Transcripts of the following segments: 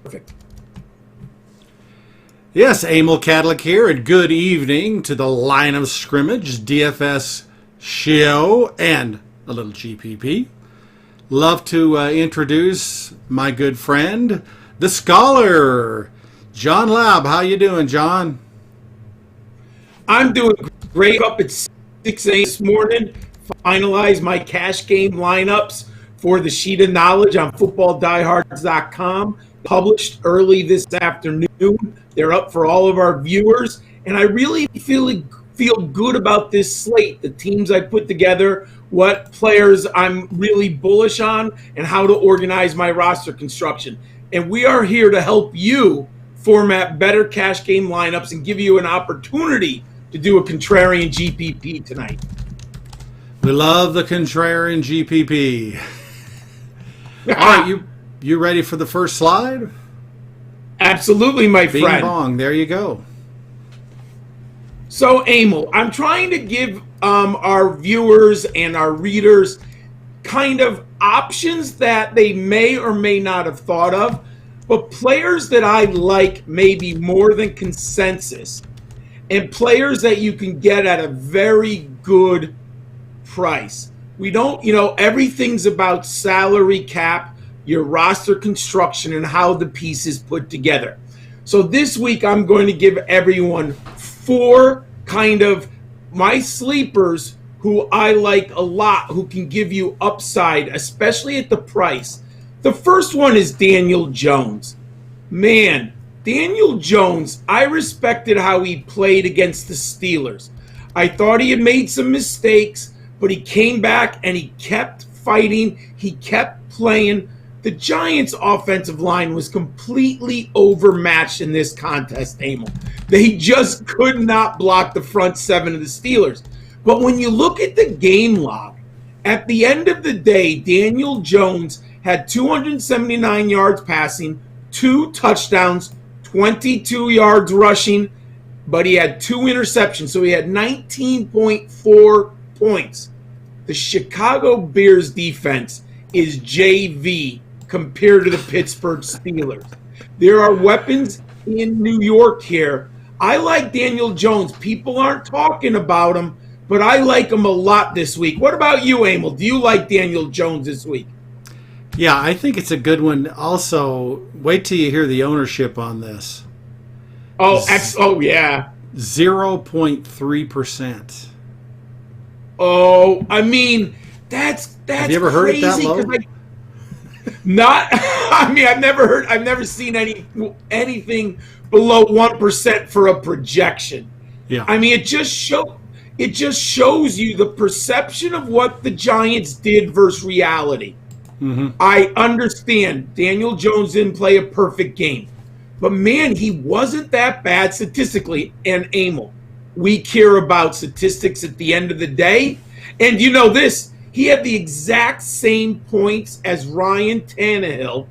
Perfect. Yes, Emil Kadlec here, and good evening to the Line of Scrimmage DFS show and a little GPP. Love to introduce my good friend, the scholar, John Laub. How you doing, John? I'm doing great. Up at 6 a.m. this morning, finalize my cash game lineups for the Sheet of Knowledge on footballdiehards.com. Published early this afternoon. They're up for all of our viewers, and I really feel good about this slate, the teams I put together, what players I'm really bullish on, and how to organize my roster construction. And we are here to help you format better cash game lineups and give you an opportunity to do a contrarian GPP tonight. We love the contrarian GPP. All right, you ready for the first slide? Absolutely, my Bing friend. bong, there you go. So, Emil, I'm trying to give our viewers and our readers kind of options that they may or may not have thought of, but players that I like maybe more than consensus, and players that you can get at a very good price. We don't, everything's about salary cap, your roster construction, and how the pieces put together. So this week I'm going to give everyone four kind of my sleepers who I like a lot, who can give you upside, especially at the price. The first one is Daniel Jones. Man, Daniel Jones, I respected how he played against the Steelers. I thought he had made some mistakes, but he came back and he kept fighting. He kept playing. The Giants' offensive line was completely overmatched in this contest, Emil. They just could not block the front seven of the Steelers. But when you look at the game log, at the end of the day, Daniel Jones had 279 yards passing, 2 touchdowns, 22 yards rushing, but he had 2 interceptions, so he had 19.4 points. The Chicago Bears defense is JV compared to the Pittsburgh Steelers. There are weapons in New York here. I like Daniel Jones. People aren't talking about him, but I like him a lot this week. What about you, Emil? Do you like Daniel Jones this week? Yeah, I think it's a good one. Also, wait till you hear the ownership on this. Oh, yeah. 0.3%. Oh, I mean, that's Have you ever heard it that low? I've never seen anything below 1% for a projection. Yeah. I mean, it just shows you the perception of what the Giants did versus reality. Mm-hmm. I understand Daniel Jones didn't play a perfect game, but man, he wasn't that bad statistically. And Emil, we care about statistics at the end of the day. And you know this, he had the exact same points as Ryan Tannehill,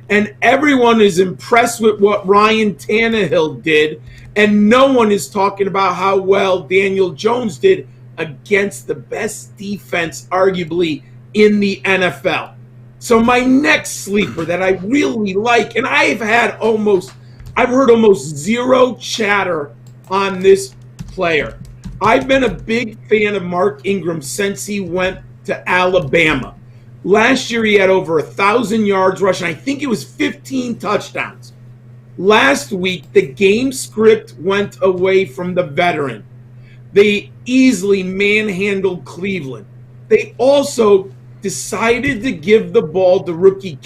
and everyone is impressed with what Ryan Tannehill did, and no one is talking about how well Daniel Jones did against the best defense arguably in the NFL. So my next sleeper that I really like, and I've heard almost zero chatter on this player. I've been a big fan of Mark Ingram since he went to Alabama. Last year he had over 1,000 yards rushing. I think it was 15 touchdowns. Last week, the game script went away from the veteran. They easily manhandled Cleveland. They also decided to give the ball to rookie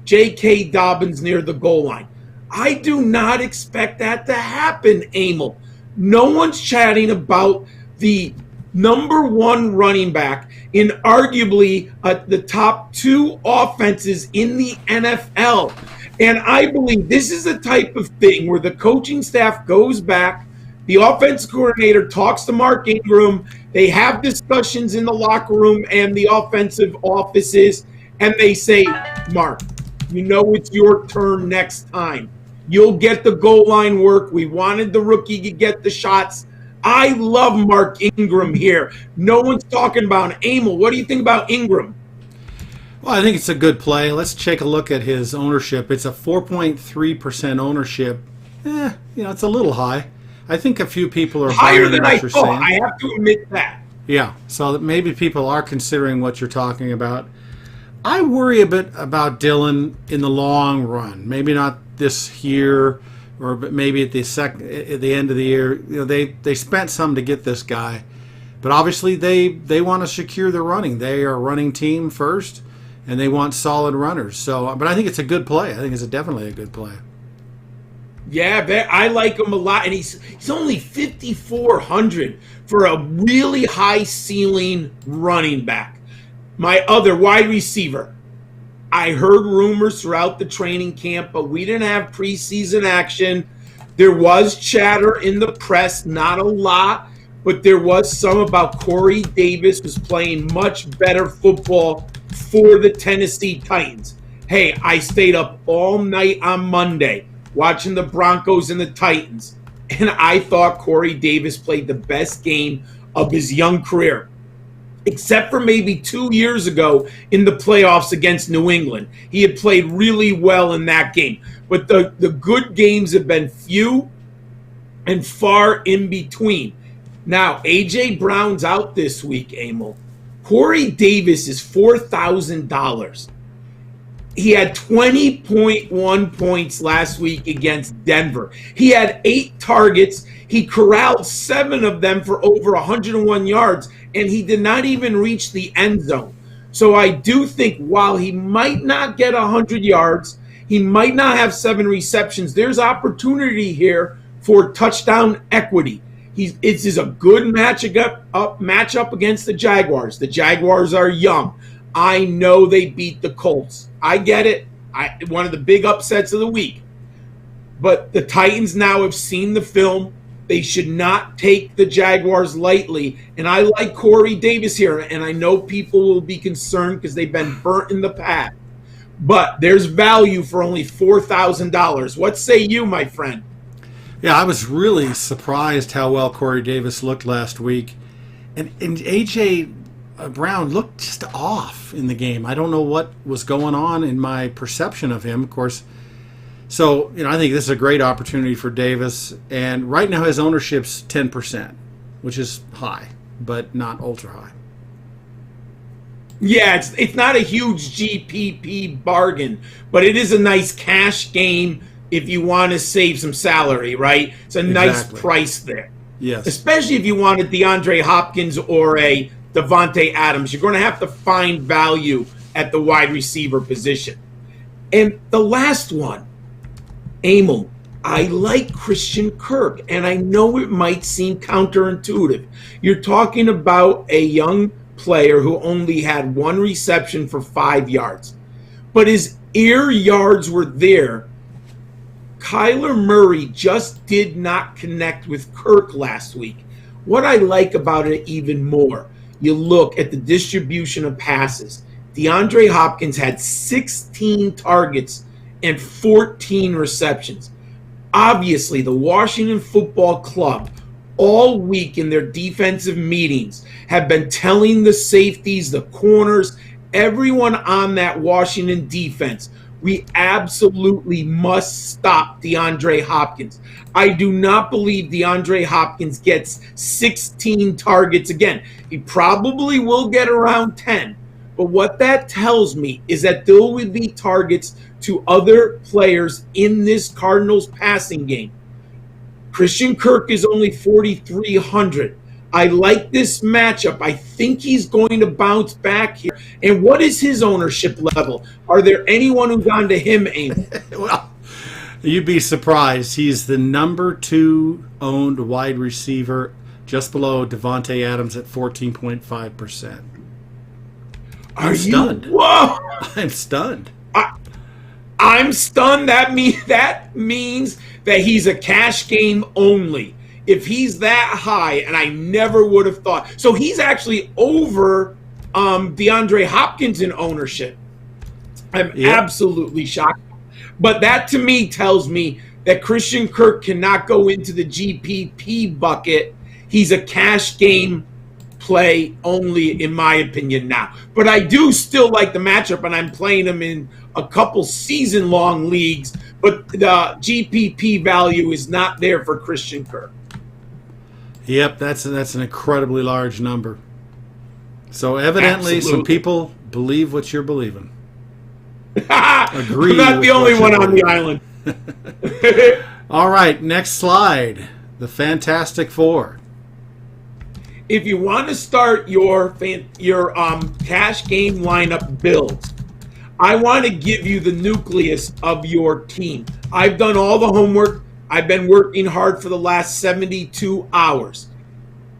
J.K. Dobbins near the goal line. I do not expect that to happen, Emil. No one's chatting about the number 1 running back in arguably the top 2 offenses in the NFL. And I believe this is the type of thing where the coaching staff goes back, the offense coordinator talks to Mark Ingram, they have discussions in the locker room and the offensive offices, and they say, Mark, it's your turn next time. You'll get the goal line work. We wanted the rookie to get the shots. I love Mark Ingram here. No one's talking about Emil. What do you think about Ingram? Well, I think it's a good play. Let's take a look at his ownership. It's a 4.3% ownership. It's a little high. I think a few people are Higher buying than what I you're thought. saying. I have to admit that. Yeah, so that maybe people are considering what you're talking about. I worry a bit about Dylan in the long run. Maybe not this year, or maybe at the end of the year. They spent some to get this guy, but obviously they want to secure the running. They are a running team first, and they want solid runners. So, but I think it's a good play. I think it's definitely a good play. Yeah, I like him a lot, and he's only 5,400 for a really high ceiling running back. My other wide receiver, I heard rumors throughout the training camp, but we didn't have preseason action. There was chatter in the press, not a lot, but there was some about Corey Davis was playing much better football for the Tennessee Titans. Hey, I stayed up all night on Monday watching the Broncos and the Titans, and I thought Corey Davis played the best game of his young career, except for maybe 2 years ago in the playoffs against New England. He had played really well in that game, but the good games have been few and far in between. Now, A.J. Brown's out this week, Emil. Corey Davis is $4,000. He had 20.1 points last week against Denver. He had 8 targets. He corralled 7 of them for over 101 yards, and he did not even reach the end zone. So I do think while he might not get 100 yards, he might not have 7 receptions, there's opportunity here for touchdown equity. It's a good matchup against the Jaguars. The Jaguars are young. I know they beat the Colts. I get it. One of the big upsets of the week. But the Titans now have seen the film. They should not take the Jaguars lightly. And I like Corey Davis here. And I know people will be concerned because they've been burnt in the past. But there's value for only $4,000. What say you, my friend? Yeah, I was really surprised how well Corey Davis looked last week. And A.J. Brown looked just off in the game. I don't know what was going on in my perception of him, of course. So, I think this is a great opportunity for Davis. And right now his ownership's 10%, which is high, but not ultra high. Yeah, it's not a huge GPP bargain, but it is a nice cash game if you want to save some salary, right? It's a nice price there. Yes. Especially if you wanted DeAndre Hopkins or a Davante Adams. You're going to have to find value at the wide receiver position. And the last one, Emil, I like Christian Kirk, and I know it might seem counterintuitive. You're talking about a young player who only had 1 reception for 5 yards, but his air yards were there. Kyler Murray just did not connect with Kirk last week. What I like about it even more, you look at the distribution of passes. DeAndre Hopkins had 16 targets and 14 receptions. Obviously, the Washington Football Club all week in their defensive meetings have been telling the safeties, the corners, everyone on that Washington defense, we absolutely must stop DeAndre Hopkins. I do not believe DeAndre Hopkins gets 16 targets again. He probably will get around 10. But what that tells me is that there will be targets to other players in this Cardinals passing game. Christian Kirk is only 4,300. I like this matchup. I think he's going to bounce back here. And what is his ownership level? Are there anyone who's gone to him, Emil? Well, you'd be surprised. He's the number 2 owned wide receiver, just below Davante Adams at 14.5%. I'm stunned. Whoa! I'm stunned. I'm stunned. That means that he's a cash game only. If he's that high, and I never would have thought. So he's actually over DeAndre Hopkins in ownership. I'm absolutely shocked. But that to me tells me that Christian Kirk cannot go into the GPP bucket. He's a cash game play only, in my opinion, now. But I do still like the matchup, and I'm playing them in a couple season-long leagues, but the GPP value is not there for Christian Kirk. Yep, that's an incredibly large number. So evidently some people believe what you're believing. Agree. I'm not the only one on the island. All right, next slide. The Fantastic Four. If you want to start your cash game lineup builds, I want to give you the nucleus of your team. I've done all the homework. I've been working hard for the last 72 hours.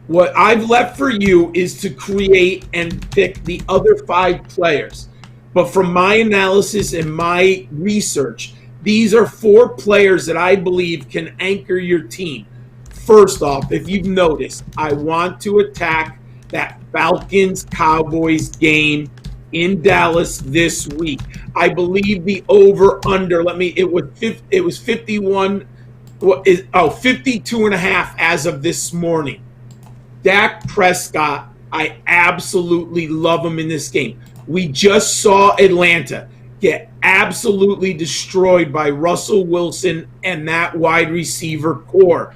What I've left for you is to create and pick the other 5 players. But from my analysis and my research, these are 4 players that I believe can anchor your team. First off, if you've noticed, I want to attack that Falcons-Cowboys game in Dallas this week. I believe the over-under, it was 52 and a half as of this morning. Dak Prescott, I absolutely love him in this game. We just saw Atlanta get absolutely destroyed by Russell Wilson and that wide receiver core.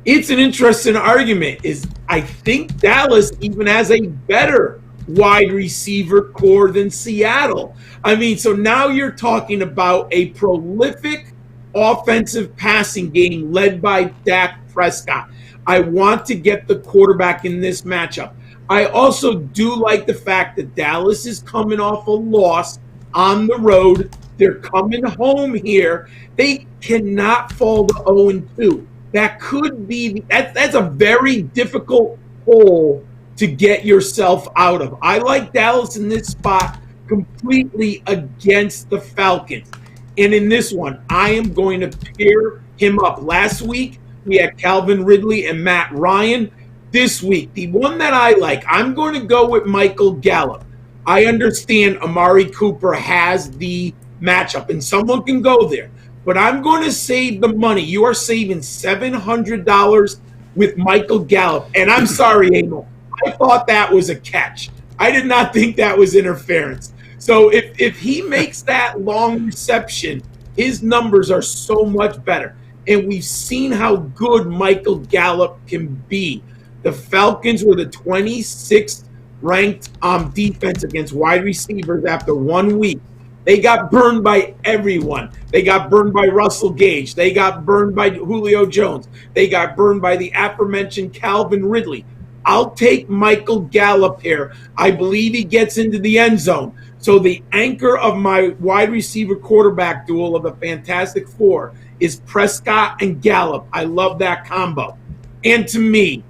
It's an interesting argument. I think Dallas even has a better wide receiver core than Seattle. I mean, so now you're talking about a prolific offensive passing game led by Dak Prescott. I want to get the quarterback in this matchup. I also do like the fact that Dallas is coming off a loss on the road. They're coming home here. They cannot fall to 0-2. That could be that's a very difficult hole to get yourself out of. I like Dallas in this spot completely against the Falcons. And in this one, I am going to pair him up. Last week, we had Calvin Ridley and Matt Ryan. This week, the one that I like, I'm going to go with Michael Gallup. I understand Amari Cooper has the matchup, and someone can go there. But I'm going to save the money. You are saving $700 with Michael Gallup. And I'm sorry, Emil. I thought that was a catch. I did not think that was interference. So if he makes that long reception, his numbers are so much better. And we've seen how good Michael Gallup can be. The Falcons were the 26th ranked defense against wide receivers after 1 week. They got burned by everyone. They got burned by Russell Gage. They got burned by Julio Jones. They got burned by the aforementioned Calvin Ridley. I'll take Michael Gallup here. I believe he gets into the end zone. So the anchor of my wide receiver quarterback duel of the Fantastic Four is Prescott and Gallup. I love that combo. And to me,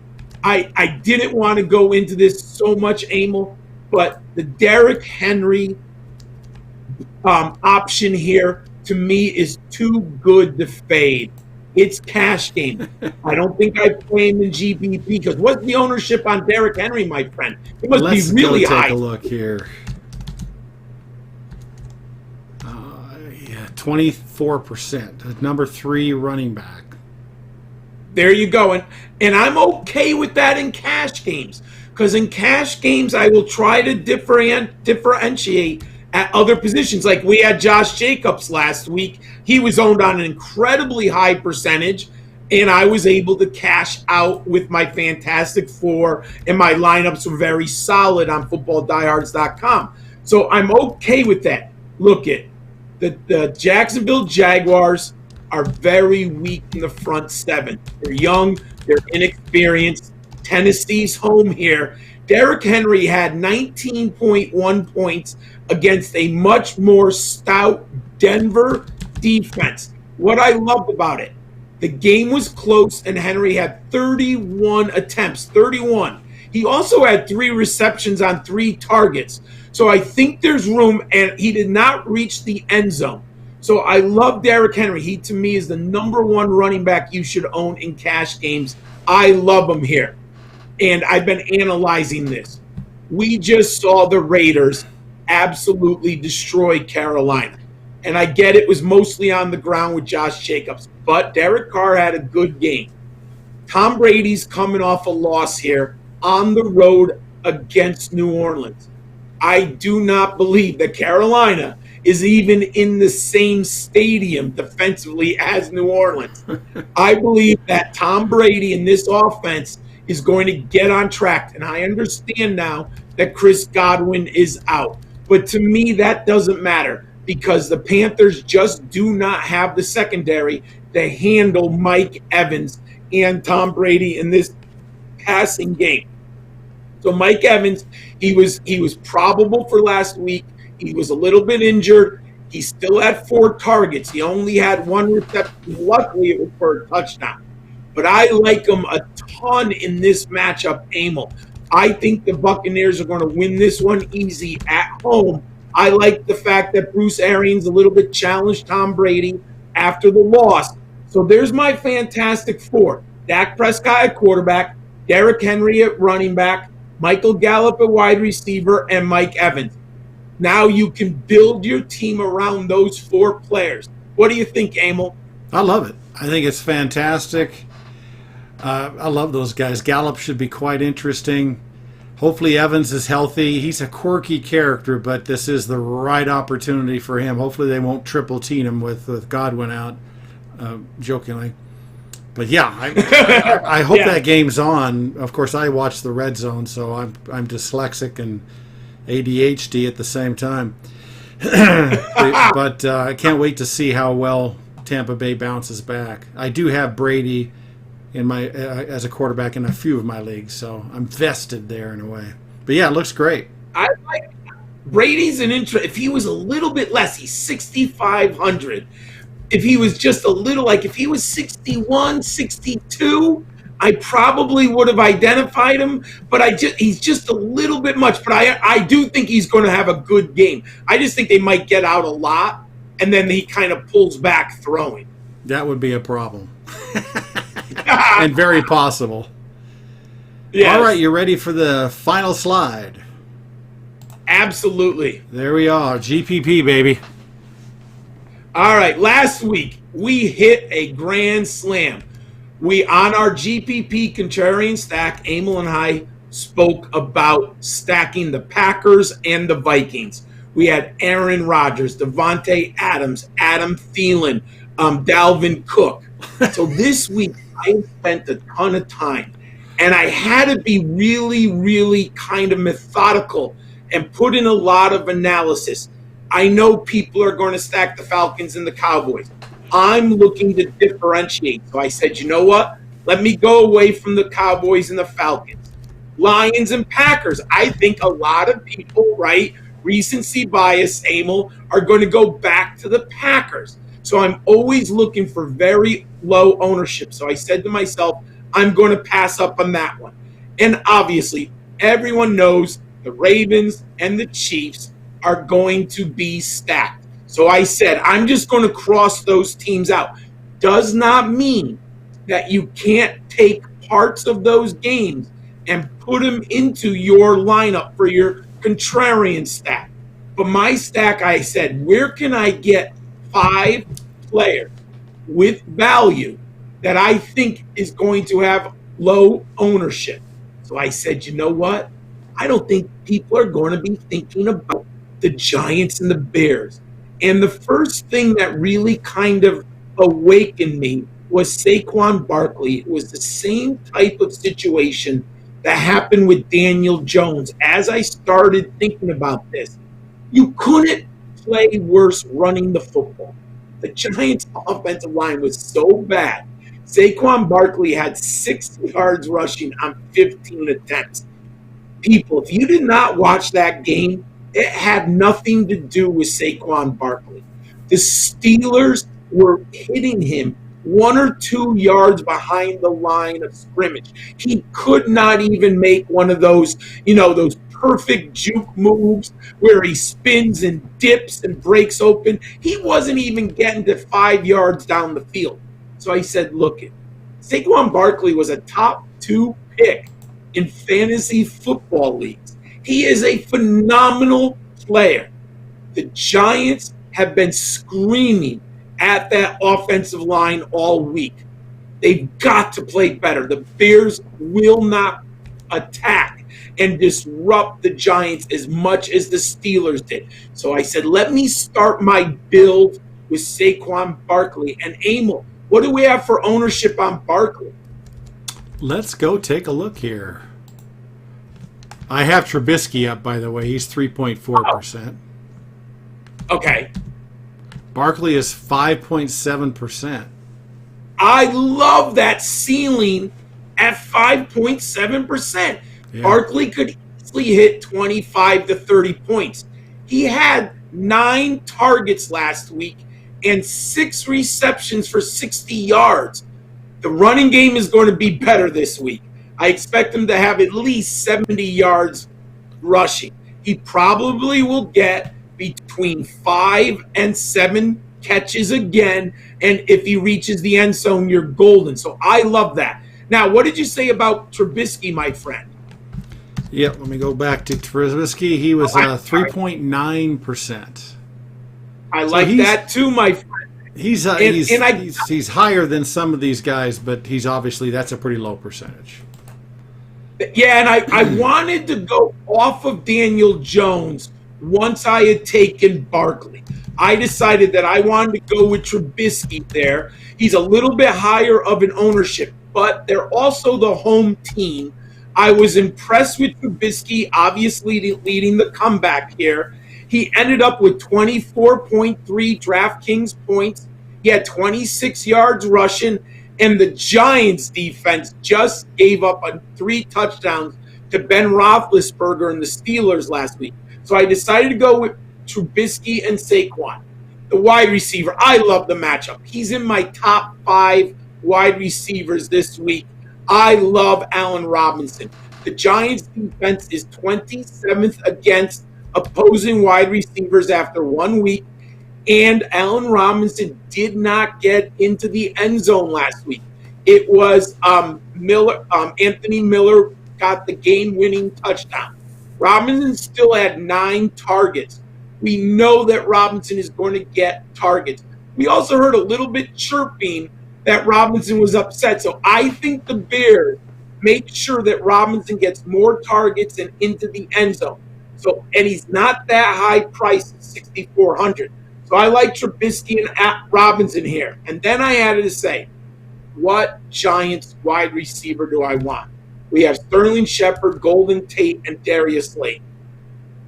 I didn't want to go into this so much, Emil, but the Derrick Henry option here to me is too good to fade. It's cash game. I don't think I play him in GPP because what's the ownership on Derrick Henry, my friend? It must be really high. Let's take a look here. 24%. Number 3 running back. There you go. And I'm okay with that in cash games because in cash games, I will try to differentiate at other positions. Like we had Josh Jacobs last week. He was owned on an incredibly high percentage, and I was able to cash out with my Fantastic Four, and my lineups were very solid on footballdiehards.com. So I'm okay with that. Look at the Jacksonville Jaguars are very weak in the front 7. They're young. They're inexperienced. Tennessee's home here. Derrick Henry had 19.1 points against a much more stout Denver defense. What I loved about it, the game was close, and Henry had 31 attempts, 31. He also had 3 receptions on 3 targets. So I think there's room, and he did not reach the end zone. So I love Derrick Henry. He, to me, is the number 1 running back you should own in cash games. I love him here. And I've been analyzing this. We just saw the Raiders absolutely destroy Carolina. And I get it was mostly on the ground with Josh Jacobs. But Derek Carr had a good game. Tom Brady's coming off a loss here. on the road against New Orleans. I do not believe that Carolina is even in the same stadium defensively as New Orleans. I believe that Tom Brady in this offense is going to get on track. And I understand now that Chris Godwin is out. But to me, that doesn't matter because the Panthers just do not have the secondary to handle Mike Evans and Tom Brady in this passing game. So Mike Evans, he was probable for last week. He was a little bit injured. He still had 4 targets. He only had 1 reception. Luckily, it was for a touchdown. But I like him a ton in this matchup, Emil. I think the Buccaneers are going to win this one easy at home. I like the fact that Bruce Arians a little bit challenged Tom Brady after the loss. So there's my fantastic 4. Dak Prescott at quarterback, Derrick Henry at running back, Michael Gallup at wide receiver, and Mike Evans. Now you can build your team around those 4 players. What do you think, Emil? I love it. I think it's fantastic. I love those guys. Gallup should be quite interesting. Hopefully Evans is healthy. He's a quirky character, but this is the right opportunity for him. Hopefully they won't triple team him with Godwin out, jokingly. But yeah, I hope that game's on. Of course, I watch the Red Zone, so I'm dyslexic and ADHD at the same time. But I can't wait to see how well Tampa Bay bounces back. I do have Brady in my as a quarterback in a few of my leagues, so I'm vested there in a way. But yeah, it looks great. I like Brady's an interest. If he was a little bit less, he's 6,500. If he was just a little, like if he was 61, 62, I probably would have identified him, but he's just a little bit much. But I do think he's going to have a good game. I just think they might get out a lot, and then he kind of pulls back throwing. That would be a problem. And very possible. Yes. All right, you ready for the final slide? Absolutely. There we are, GPP, baby. All right, last week we hit a grand slam. We, on our GPP contrarian stack, Emil and I spoke about stacking the Packers and the Vikings. We had Aaron Rodgers, Devontae Adams, Adam Thielen, Dalvin Cook. So this week I spent a ton of time, and I had to be really, really kind of methodical and put in a lot of analysis. I know people are going to stack the Falcons and the Cowboys. I'm looking to differentiate. So I said, you know what? Let me go away from the Cowboys and the Falcons. Lions and Packers. I think a lot of people, right, recency bias, Emil, are going to go back to the Packers. So I'm always looking for very low ownership. So I said to myself, I'm going to pass up on that one. And obviously, everyone knows the Ravens and the Chiefs are going to be stacked. So I said, I'm just going to cross those teams out. Does not mean that you can't take parts of those games and put them into your lineup for your contrarian stack. But my stack, I said, where can I get 5 players with value that I think is going to have low ownership? So I said, you know what? I don't think people are going to be thinking about the Giants and the Bears. And the first thing that really kind of awakened me was Saquon Barkley. It was the same type of situation that happened with Daniel Jones. As I started thinking about this, you couldn't play worse running the football. The Giants' offensive line was so bad. Saquon Barkley had 6 yards rushing on 15 attempts. People, if you did not watch that game, it had nothing to do with Saquon Barkley. The Steelers were hitting him 1 or 2 yards behind the line of scrimmage. He could not even make one of those, those perfect juke moves where he spins and dips and breaks open. He wasn't even getting to 5 yards down the field. So I said, look, Saquon Barkley was a top 2 pick in fantasy football leagues. He is a phenomenal player. The Giants have been screaming at that offensive line all week. They've got to play better. The Bears will not attack and disrupt the Giants as much as the Steelers did. So I said, let me start my build with Saquon Barkley. And Emil, what do we have for ownership on Barkley? Let's go take a look here. I have Trubisky up, by the way. He's 3.4%. Okay. Barkley is 5.7%. I love that ceiling at 5.7%. Yeah. Barkley could easily hit 25 to 30 points. He had 9 targets last week and 6 receptions for 60 yards. The running game is going to be better this week. I expect him to have at least 70 yards rushing. He probably will get between 5 and 7 catches again, and if he reaches the end zone, you're golden. So I love that. Now, what did you say about Trubisky, my friend? Yep, let me go back to Trubisky. He was 3.9%. I like that too, my friend. He's higher than some of these guys, but he's obviously, that's a pretty low percentage. Yeah, and I wanted to go off of Daniel Jones once I had taken Barkley. I decided that I wanted to go with Trubisky there. He's a little bit higher of an ownership, but they're also the home team. I was impressed with Trubisky, obviously leading the comeback here. He ended up with 24.3 DraftKings points. He had 26 yards rushing, and the Giants defense just gave up 3 touchdowns to Ben Roethlisberger and the Steelers last week. So I decided to go with Trubisky and Saquon. The wide receiver, I love the matchup. He's in my top 5 wide receivers this week. I love Allen Robinson. The Giants defense is 27th against opposing wide receivers after 1 week, and Allen Robinson did not get into the end zone last week. It was Anthony Miller got the game-winning touchdown. Robinson still had 9 targets. We know that Robinson is going to get targets. We also heard a little bit chirping that Robinson was upset. So I think the Bears make sure that Robinson gets more targets and into the end zone. So, and he's not that high priced at $6,400. So I like Trubisky and Robinson here. And then I added to say, what Giants wide receiver do I want? We have Sterling Shepard, Golden Tate, and Darius Slade.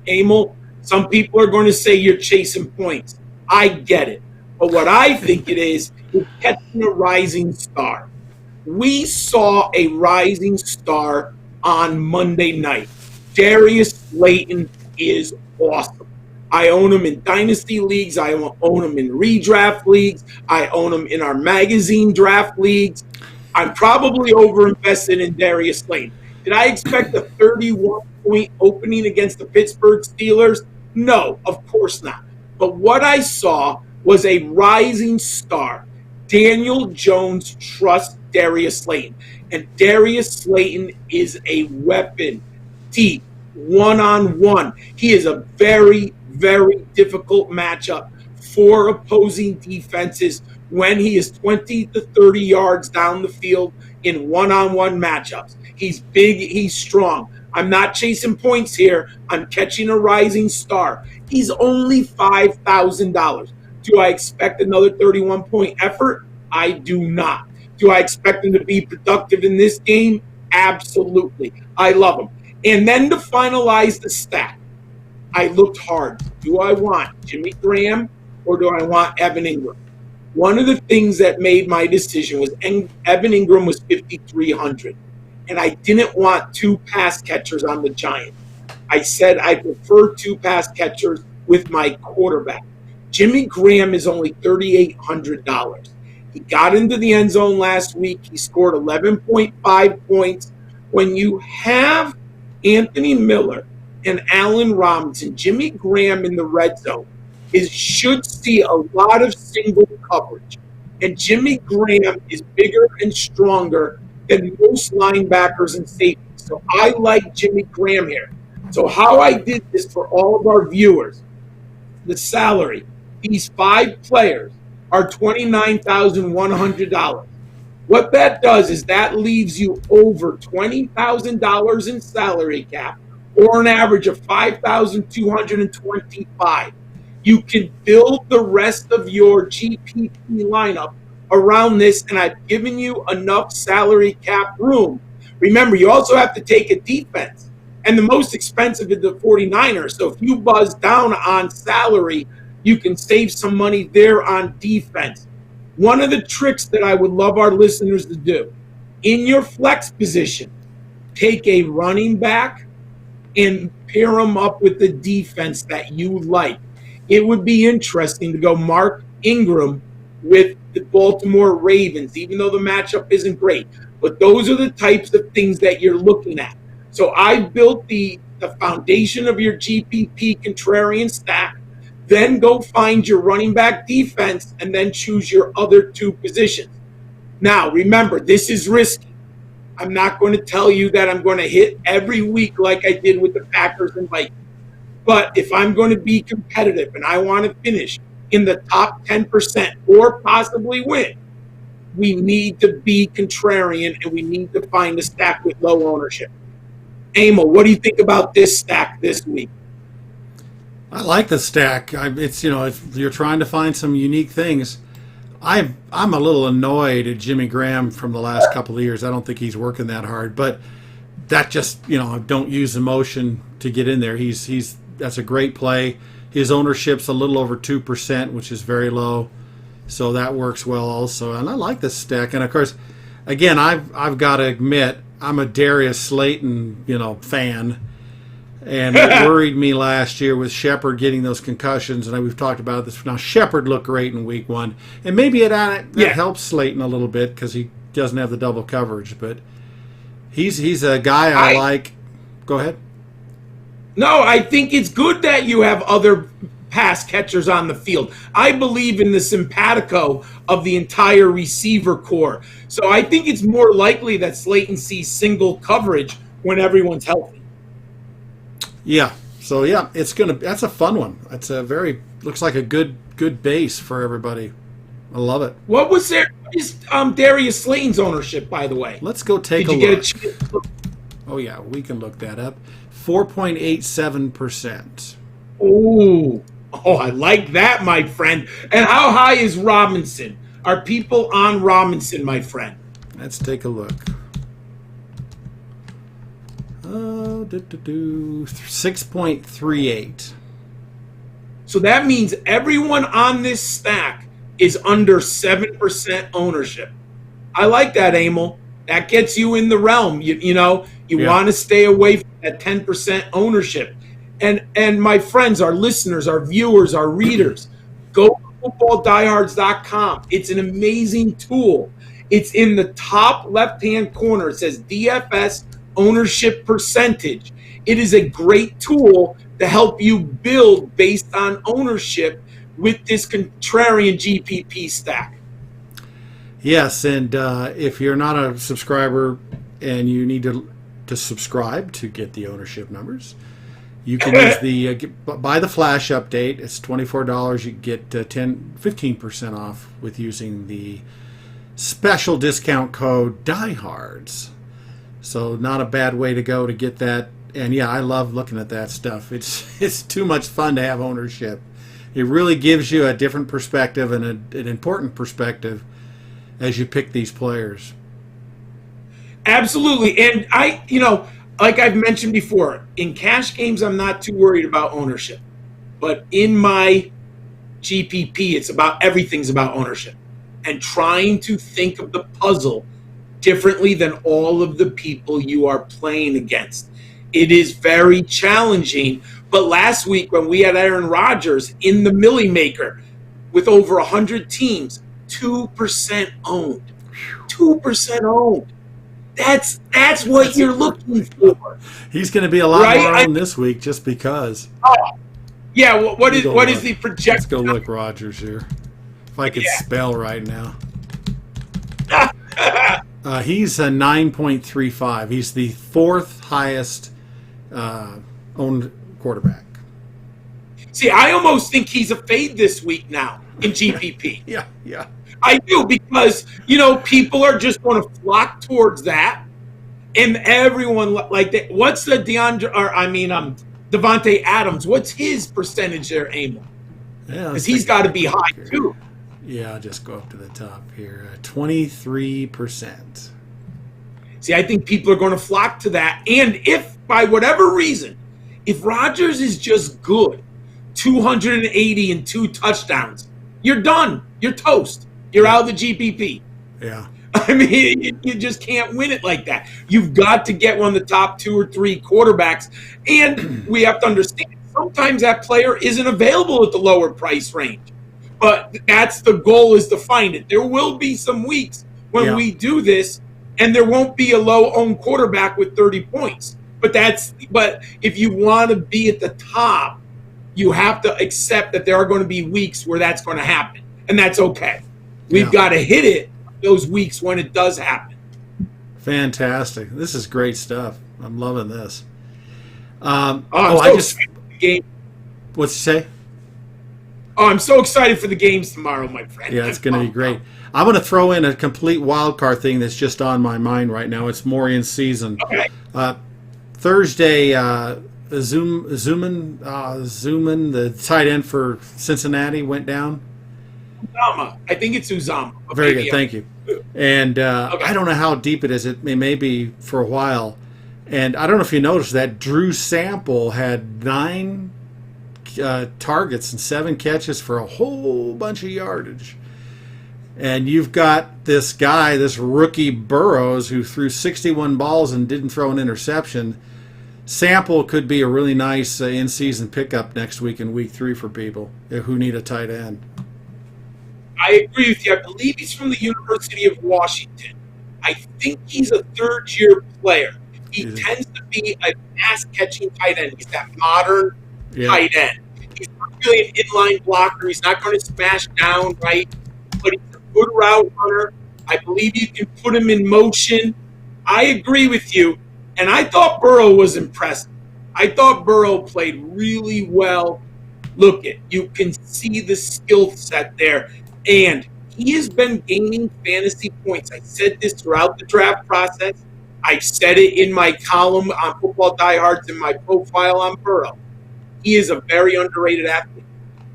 Emil, some people are going to say you're chasing points. I get it. But what I think it is catching a rising star. We saw a rising star on Monday night. Darius Slayton is awesome. I own him in dynasty leagues. I own him in redraft leagues. I own him in our magazine draft leagues. I'm probably overinvested in Darius Slayton. Did I expect a 31-point opening against the Pittsburgh Steelers? No, of course not. But what I saw was a rising star. Daniel Jones trusts Darius Slayton. And Darius Slayton is a weapon. Deep, one-on-one. He is a very, very difficult matchup for opposing defenses when he is 20 to 30 yards down the field in one-on-one matchups. He's big, he's strong. I'm not chasing points here. I'm catching a rising star. He's only $5,000. Do I expect another 31-point effort? I do not. Do I expect him to be productive in this game? Absolutely. I love him. And then to finalize the stack, I looked hard. Do I want Jimmy Graham or do I want Evan Ingram? One of the things that made my decision was Evan Ingram was 5,300, and I didn't want 2 pass catchers on the Giants. I said I prefer 2 pass catchers with my quarterback. Jimmy Graham is only $3,800. He got into the end zone last week. He scored 11.5 points. When you have Anthony Miller and Allen Robinson, Jimmy Graham in the red zone should see a lot of single coverage. And Jimmy Graham is bigger and stronger than most linebackers and safeties. So I like Jimmy Graham here. So how I did this for all of our viewers, the salary, these 5 players are $29,100. What that does is that leaves you over $20,000 in salary cap, or an average of 5,225. You can build the rest of your GPP lineup around this, and I've given you enough salary cap room. Remember, you also have to take a defense, and the most expensive is the 49ers. So if you buzz down on salary, you can save some money there on defense. One of the tricks that I would love our listeners to do, in your flex position, take a running back and pair them up with the defense that you like. It would be interesting to go Mark Ingram with the Baltimore Ravens, even though the matchup isn't great. But those are the types of things that you're looking at. So I built the foundation of your GPP contrarian stack. Then go find your running back defense and then choose your other two positions. Now, remember, this is risky. I'm not going to tell you that I'm going to hit every week like I did with the Packers and Vikings. But if I'm going to be competitive and I want to finish in the top 10% or possibly win, we need to be contrarian and we need to find a stack with low ownership. Emil, what do you think about this stack this week? I like the stack. It's you're trying to find some unique things. I'm a little annoyed at Jimmy Graham from the last couple of years. I don't think he's working that hard, but that just don't use emotion to get in there. That's a great play. His ownership's a little over 2%, which is very low, so that works well also. And I like this stack. And of course, again, I've got to admit I'm a Darius Slayton fan. And it worried me last year with Shepard getting those concussions, and we've talked about this. Now, Shepard looked great in week 1, and maybe it helps Slayton a little bit because he doesn't have the double coverage, but he's a guy I like. Go ahead. No, I think it's good that you have other pass catchers on the field. I believe in the simpatico of the entire receiver core. So I think it's more likely that Slayton sees single coverage when everyone's healthy. Yeah. So that's a fun one. It's looks like a good base for everybody. I love it. What is Darius Slayton's ownership, by the way? Let's go take a look. Did you get a chance to look? Oh yeah, we can look that up. 4.87%. Oh, I like that, my friend. And how high is Robinson? Are people on Robinson, my friend? Let's take a look. 6.38. So that means everyone on this stack is under 7% ownership. I like that, Emil. That gets you in the realm. You want to stay away from that 10% ownership. And my friends, our listeners, our viewers, our readers, go to footballdiehards.com. It's an amazing tool. It's in the top left-hand corner. It says DFS ownership percentage. It is a great tool to help you build based on ownership with this contrarian GPP stack. Yes, and if you're not a subscriber and you need to subscribe to get the ownership numbers, you can use buy the flash update. It's $24. You get 15% off with using the special discount code DieHards. So not a bad way to go to get that. And yeah, I love looking at that stuff. It's too much fun to have ownership. It really gives you a different perspective and an important perspective as you pick these players. Absolutely. And like I've mentioned before, in cash games, I'm not too worried about ownership. But in my GPP, everything's about ownership and trying to think of the puzzle differently than all of the people you are playing against. It is very challenging. But last week when we had Aaron Rodgers in the Millie Maker with over 100 teams, 2% owned. 2% owned. That's what you're looking for. He's going to be a lot more owned this week just because. Oh, yeah. What is the projection? Let's go look Rodgers here. If I could spell right now. He's a 9.35. He's the fourth highest owned quarterback. See, I almost think he's a fade this week now in GPP. Yeah. I do, because, people are just going to flock towards that. And everyone like that. What's the Devontae Adams? What's his percentage there, Emil? Yeah, because he's got to be high here. too. Yeah, I'll just go up to the top here. 23%. See, I think people are going to flock to that. And if, by whatever reason, if Rodgers is just good, 280 and 2 touchdowns, you're done. You're toast. You're out of the GPP. Yeah. I mean, you just can't win it like that. You've got to get one of the top 2 or 3 quarterbacks. And we have to understand, sometimes that player isn't available at the lower price range. But that's the goal, is to find it. There will be some weeks when we do this, and there won't be a low-owned quarterback with 30 points. But if you want to be at the top, you have to accept that there are going to be weeks where that's going to happen. And that's okay. We've got to hit it those weeks when it does happen. Fantastic. This is great stuff. I'm loving this. What'd you say? Oh, I'm so excited for the games tomorrow, my friend. Yeah, it's going to be great. I'm going to throw in a complete wild card thing that's just on my mind right now. It's more in season. Okay. Thursday, Zuman, the tight end for Cincinnati, went down. Uzama. I think it's Uzama. Okay, very good, thank you. And I don't know how deep it is. It may be for a while. And I don't know if you noticed that Drew Sample had 9 targets and 7 catches for a whole bunch of yardage. And you've got this guy, this rookie Burrows, who threw 61 balls and didn't throw an interception. Sample could be a really nice in-season pickup next week in week 3 for people who need a tight end. I agree with you. I believe he's from the University of Washington. I think he's a third-year player. He tends to be a pass-catching tight end. He's that modern tight end. He's not really an inline blocker. He's not going to smash down, right? But he's a good route runner. I believe you can put him in motion. I agree with you. And I thought Burrow was impressive. I thought Burrow played really well. Look, you can see the skill set there. And he has been gaining fantasy points. I said this throughout the draft process. I've said it in my column on Football Diehards, in my profile on Burrow. He is a very underrated athlete.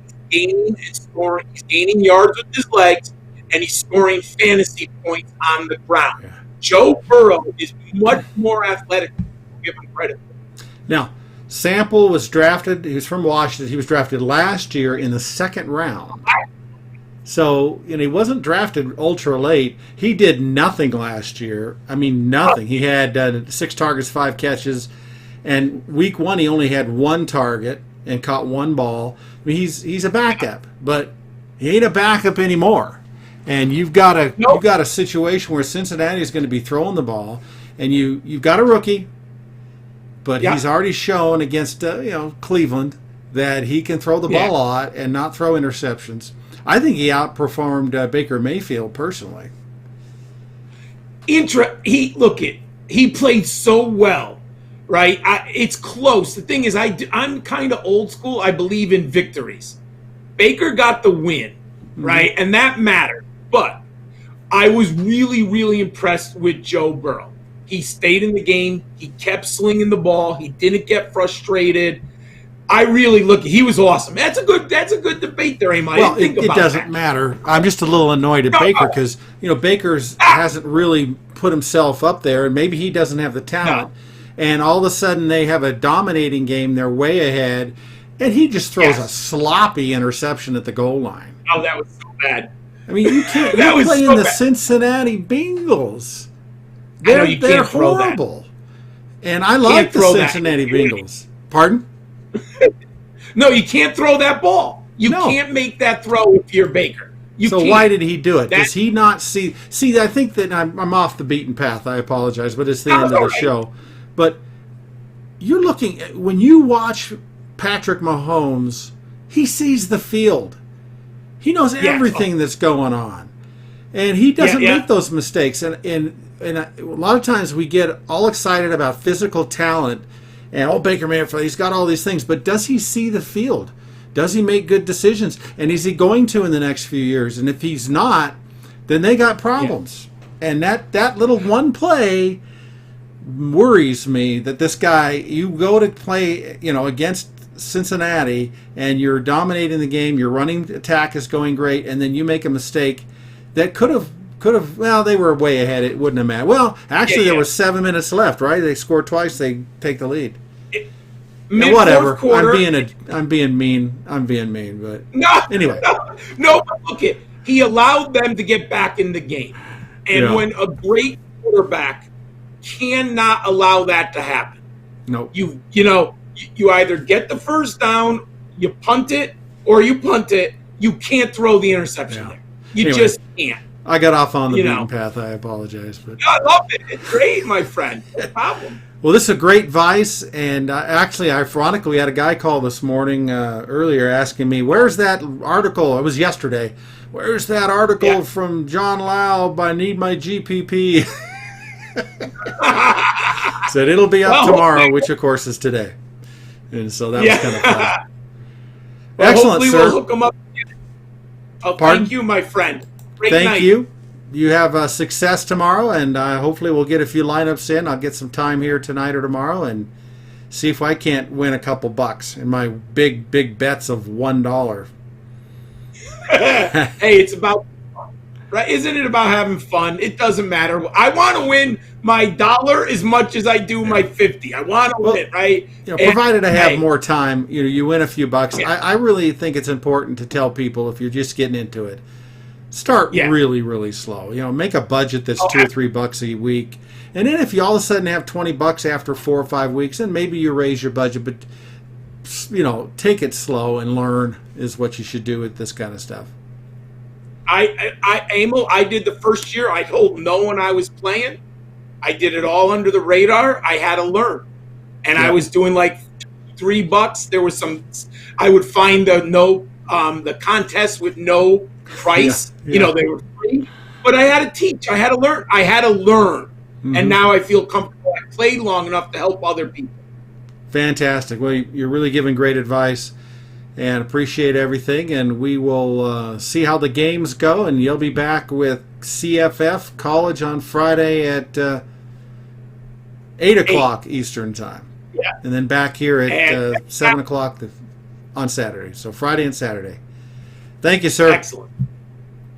He's gaining and scoring. He's gaining yards with his legs, and he's scoring fantasy points on the ground. Yeah. Joe Burrow is much more athletic than people give him credit for. Now, Sample was drafted. He was from Washington. He was drafted last year in the 2nd round. So, he wasn't drafted ultra late. He did nothing last year. I mean, nothing. He had 6 targets, 5 catches. And week 1, he only had 1 target and caught 1 ball. I mean, he's a backup, but he ain't a backup anymore. And you've got a situation where Cincinnati is going to be throwing the ball, and you've got a rookie, but he's already shown against Cleveland that he can throw the ball a lot and not throw interceptions. I think he outperformed Baker Mayfield personally. He played so well, right? It's close. The thing is, I'm kind of old school. I believe in victories. Baker got the win, right? And that mattered. But I was really, really impressed with Joe Burrow. He stayed in the game. He kept slinging the ball. He didn't get frustrated. He was awesome. That's a good debate there, Emil. Well, it doesn't matter. I'm just a little annoyed at Baker because, Baker's hasn't really put himself up there, and maybe he doesn't have the talent. No. And all of a sudden they have a dominating game. They're way ahead, and he just throws a sloppy interception at the goal line. Oh, that was so bad. I mean, you can't. You're playing the Cincinnati Bengals. They're horrible. And I like the Cincinnati Bengals. Pardon? No, you can't throw that ball. You can't make that throw if you're Baker. Why did he do it? Does he not see? See, I think that I'm off the beaten path. I apologize, but it's the end of the show. But you're looking at, when you watch Patrick Mahomes, he sees the field. He knows everything that's going on, and he doesn't make those mistakes. And a lot of times we get all excited about physical talent. And Baker Mayfield, he's got all these things, but does he see the field? Does he make good decisions? And is he going to in the next few years? And if he's not, then they got problems. Yeah. And that little one play worries me, that this guy, you go to play, against Cincinnati, and you're dominating the game, your running attack is going great, and then you make a mistake that could have, well, they were way ahead. It wouldn't have mattered. Well, actually, there was 7 minutes left, right? They scored twice. They take the lead. Whatever. Quarter, I'm being mean. But anyway. No, look it. He allowed them to get back in the game, and when a great quarterback cannot allow that to happen. No. You either get the first down, you punt it, or you punt it. You can't throw the interception there. You just can't. I got off on the beaten path. I apologize. But I love it. It's great, my friend. No problem. Well, this is a great advice. And actually, ironically, we had a guy call this morning earlier asking me, where's that article? It was yesterday. Where's that article from John Laub? I need my GPP. Said it'll be up tomorrow, which, of course, is today. And so that was kind of fun. Well, excellent, hopefully sir. We'll hook them up. Oh, Pardon? Thank you, my friend. Great Thank night. you. You have success tomorrow, and hopefully we'll get a few lineups in. I'll get some time here tonight or tomorrow and see if I can't win a couple bucks in my big bets of $1. Hey, it's about fun, right? Isn't it about having fun? It doesn't matter. I want to win my $1 as much as I do my 50. I want to win, right? Provided I have more time, you win a few bucks. Yeah. I really think it's important to tell people, if you're just getting into it, start really, really slow. Make a budget that's $2 or $3 a week. And then if you all of a sudden have $20 after 4 or 5 weeks, then maybe you raise your budget. But, take it slow and learn is what you should do with this kind of stuff. Emil, I did the first year. I told no one I was playing. I did it all under the radar. I had to learn. And I was doing like $3. There was I would find the contest with no price. They were free. But I had to teach. I had to learn. Mm-hmm. And now I feel comfortable. I played long enough to help other people. Fantastic. Well, you're really giving great advice, and appreciate everything. And we will see how the games go, and you'll be back with CFF College on Friday at 8 o'clock Eastern Time. Yeah. And then back here at 7 o'clock on Saturday. So Friday and Saturday. Thank you, sir. Excellent.